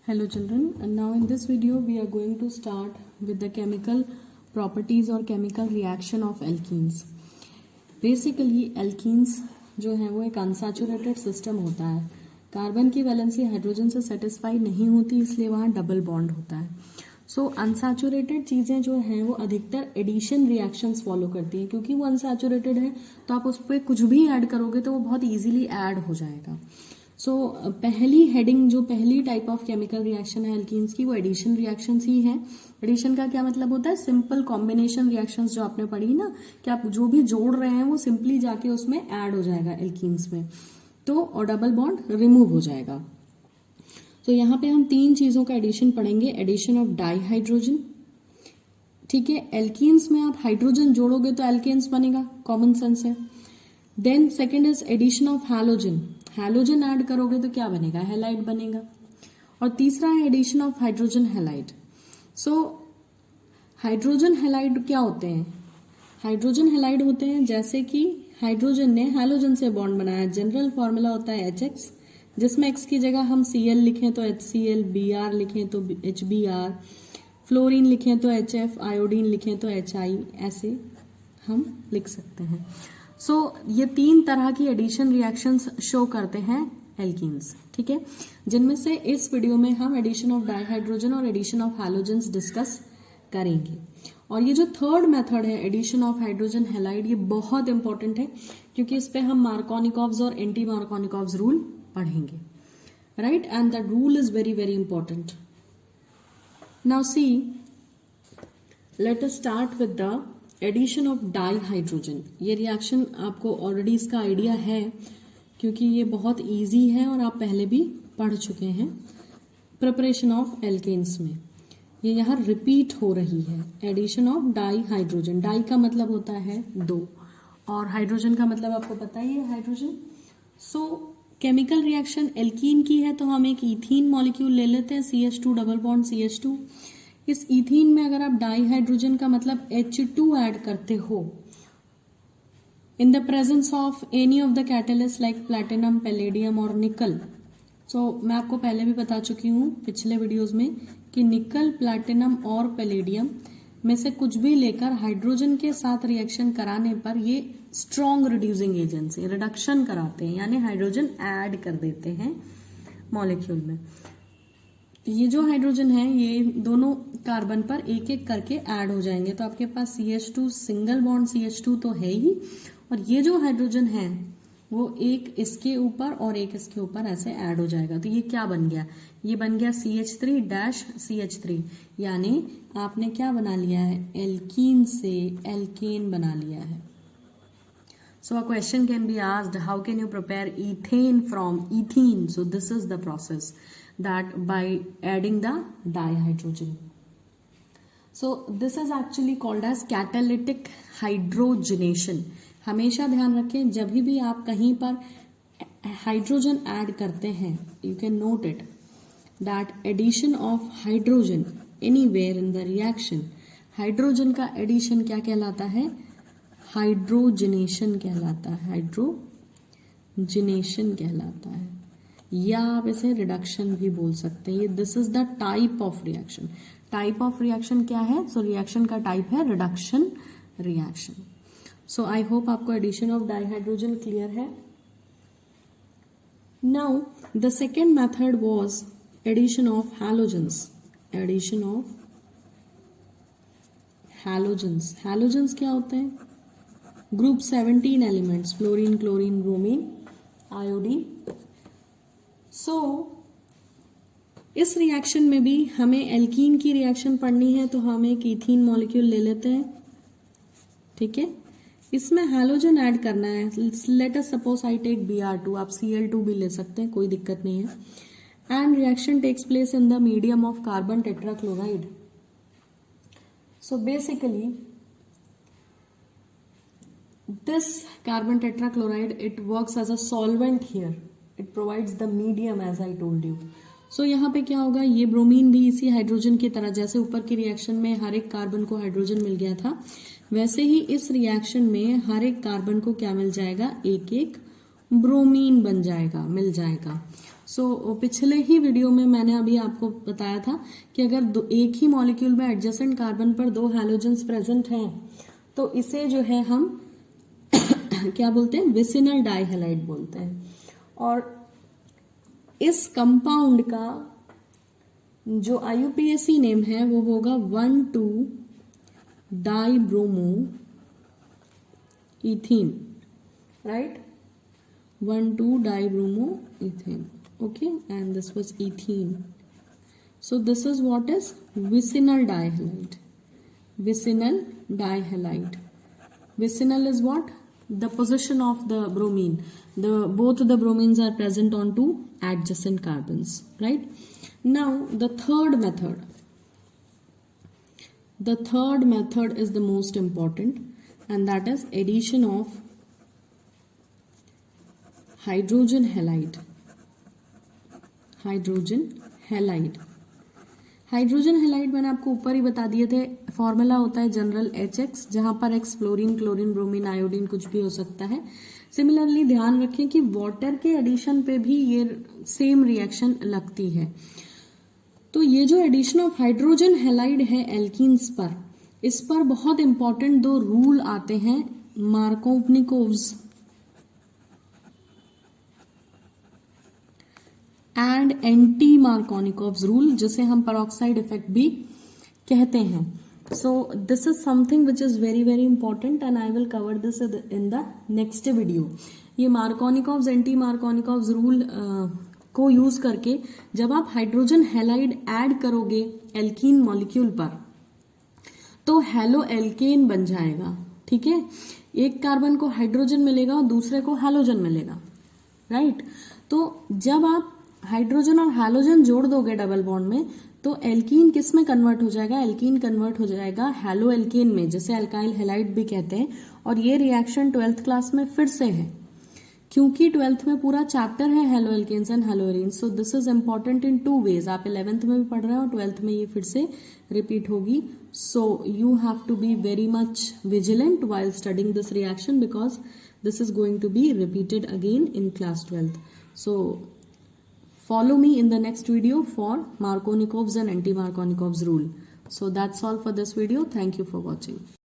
Hello children, and now in this video we are going to start with the chemical properties or chemical reaction of alkenes. Basically alkenes जो है वो एक unsaturated system होता है. Carbon की valency hydrogen से satisfy नहीं होती, इसलिए वहाँ डबल बॉन्ड होता है. सो अनसैचुरेटेड चीज़ें जो हैं वो अधिकतर एडिशन रिएक्शंस फॉलो करती हैं, क्योंकि वो अनसैचुरेटेड है तो आप उस पर कुछ भी ऐड करोगे तो वो बहुत इजीली ऐड हो जाएगा. सो पहली हेडिंग जो पहली टाइप ऑफ केमिकल रिएक्शन है एल्कीन्स की, वो एडिशन रिएक्शंस ही है. एडिशन का क्या मतलब होता है? सिंपल कॉम्बिनेशन रिएक्शंस जो आपने पढ़ी ना, कि आप जो भी जोड़ रहे हैं वो सिंपली जाके उसमें ऐड हो जाएगा एल्कीन्स में, तो और डबल बॉन्ड रिमूव हो जाएगा. तो यहाँ पे हम तीन चीजों का एडिशन पढ़ेंगे. एडिशन ऑफ डाई हाइड्रोजन, ठीक है. एल्कीन्स में आप हाइड्रोजन जोड़ोगे तो एल्केन्स बनेगा, कॉमन सेंस है. Then second is addition of halogen. Halogen add करोगे तो क्या बनेगा? हैलाइड बनेगा. और तीसरा है addition of hydrogen halide. So hydrogen halide क्या होते हैं? हाइड्रोजन हैलाइड होते हैं जैसे कि हाइड्रोजन ने हैलोजन से बॉन्ड बनाया. जनरल फॉर्मूला होता है HX, जिसमें X की जगह हम Cl लिखें तो HCl, Br लिखें तो HBr, फ्लोरीन लिखें तो HF, आयोडीन लिखें तो HI, ऐसे हम लिख सकते हैं. सो ये तीन तरह की एडिशन रिएक्शंस शो करते हैं एल्कीन्स, ठीक है, जिनमें से इस वीडियो में हम एडिशन ऑफ डाइहाइड्रोजन और एडिशन ऑफ हैलोजन्स डिस्कस करेंगे. और ये जो थर्ड मेथड है एडिशन ऑफ हाइड्रोजन हैलाइड, ये बहुत इंपॉर्टेंट है क्योंकि इस पे हम मार्कोनिकॉव्स और एंटी मार्कोनिकॉव्स रूल पढ़ेंगे, right. And that rule is very very important. Now see, let us start with the addition of dihydrogen. ये रिएक्शन आपको ऑलरेडी इसका आइडिया है क्योंकि ये बहुत इजी है और आप पहले भी पढ़ चुके हैं प्रिपरेशन ऑफ एल्केन्स में. ये यहाँ रिपीट हो रही है. Addition of dihydrogen. डाई का मतलब होता है दो, और हाइड्रोजन का मतलब आपको पता ही है, हाइड्रोजन. सो केमिकल रिएक्शन एल्कीन की है तो हम एक इथीन मॉलिक्यूल ले लेते हैं, CH2 डबल बॉन्ड CH2. इस इथीन में अगर आप डाइहाइड्रोजन का मतलब H2 ऐड करते हो in the presence of any of the catalyst like platinum, palladium और निकल. सो मैं आपको पहले भी बता चुकी हूँ पिछले वीडियोस में कि निकल, प्लैटिनम और पैलेडियम में से कुछ भी लेकर हाइड्रोजन के साथ रिएक्शन कराने पर ये स्ट्रॉन्ग रिड्यूसिंग एजेंट्स, रिडक्शन कराते हैं, यानी हाइड्रोजन ऐड कर देते हैं मॉलिक्यूल में. ये जो हाइड्रोजन है ये दोनों कार्बन पर एक एक करके ऐड हो जाएंगे, तो आपके पास CH2 सिंगल बॉन्ड CH2 तो है ही, और ये जो हाइड्रोजन है वो एक इसके ऊपर और एक इसके ऊपर ऐसे ऐड हो जाएगा. तो ये क्या बन गया? ये बन गया CH3-CH3, यानी आपने क्या बना लिया है? एल्कीन से एल्केन बना लिया है. So a question can be asked, how can you prepare ethane from ethene? So this is the process, that by adding the dihydrogen. So this is actually called as catalytic hydrogenation. हमेशा ध्यान रखें जब भी आप कहीं पर hydrogen add करते हैं, you can note it that addition of hydrogen anywhere in the reaction, hydrogen का एडिशन क्या कहलाता है? हाइड्रोजनेशन कहलाता है. हाइड्रोजनेशन कहलाता है, या आप इसे रिडक्शन भी बोल सकते हैं. This is the type of reaction. Type of reaction क्या है? सो रिएक्शन का टाइप है reduction reaction. So I hope आपको एडिशन ऑफ डाइहाइड्रोजन क्लियर है. Now the second method was addition of halogens. Addition of halogens. Halogens क्या होते हैं? Group 17 elements, fluorine, chlorine, bromine, iodine. So इस reaction में भी हमें एल्कीन की रिएक्शन पढ़नी है, तो हम एक इथीन मॉलिक्यूल ले लेते हैं, ठीक है. इसमें हैलोजन ऐड करना है. Let us suppose I take Br2, आप Cl2 भी ले सकते हैं, कोई दिक्कत नहीं है. And reaction takes place in the medium of carbon tetrachloride. So basically this carbon tetrachloride, it works as a solvent here. It provides the medium as I told you. So यहाँ पे क्या होगा? ये ब्रोमीन भी इसी hydrogen की तरह, जैसे ऊपर की रिएक्शन में हर एक कार्बन को हाइड्रोजन मिल गया था, वैसे ही इस रिएक्शन में हर एक कार्बन को क्या मिल जाएगा? एक एक ब्रोमीन बन जाएगा, मिल जाएगा. सो पिछले ही वीडियो में मैंने अभी आपको बताया था कि अगर एक ही मॉलिक्यूल में एडजेसेंट कार्बन पर 2 हैलोजेंस प्रेजेंट हैं तो इसे जो है हम क्या बोलते हैं, विसिनल डाइहैलाइड बोलते हैं। और इस कंपाउंड का जो IUPAC नेम है वो होगा 1,2-डाइब्रोमो ethene, right? 1,2-dibromo ethane. Okay, and this was ethene. So this is what is vicinal dihalide. Vicinal dihalide. Vicinal is what? The position of the bromine. Both the bromines are present on 2 adjacent carbons, right? Now the third method. The third method is the most important, and that is addition of hydrogen halide. Hydrogen halide, hydrogen halide मैंने आपको ऊपर ही बता दिए थे। Formula होता है general HX, जहां पर X fluorine, chlorine, bromine, iodine कुछ भी हो सकता है। सिमिलरली ध्यान रखें कि वाटर के एडिशन पे भी ये सेम रिएक्शन लगती है। तो ये जो एडिशन ऑफ हाइड्रोजन हैलाइड है एल्कीन्स पर, इस पर बहुत इंपॉर्टेंट 2 रूल आते हैं, Markovnikov's and anti Markovnikov's rule, जिसे हम पेरोक्साइड इफेक्ट भी कहते हैं। सो this is something which is very very important and I will cover this in the next video. ये मार्कोनिकोव्स एंटी मार्कोनिकोव्स रूल को यूज करके जब आप हाइड्रोजन हैलाइड ऐड करोगे एल्कीन मॉलिक्यूल पर तो हैलो एल्केन बन जाएगा। ठीक है, एक कार्बन को हाइड्रोजन मिलेगा और दूसरे को हैलोजन मिलेगा, राइट? तो जब आप हाइड्रोजन और हैलोजन जोड़ दोगे डबल बॉन्ड में तो एल्कीन किस में कन्वर्ट हो जाएगा? एल्कीन कन्वर्ट हो जाएगा हैलो एल्केन में, जिसे अल्काइल हैलाइड भी कहते हैं। और ये रिएक्शन 12th क्लास में फिर से है, क्योंकि 12th में पूरा चैप्टर है haloalkanes and haloarenes. So this is important in 2 ways. आप 11th में भी पढ़ रहे हो और 12th में ये फिर से रिपीट होगी। So you have to be very much vigilant while studying this reaction because this is going to be repeated again in class 12th. So follow me in the next video for Markovnikov's and anti-Markovnikov's rule. So that's all for this video. Thank you for watching.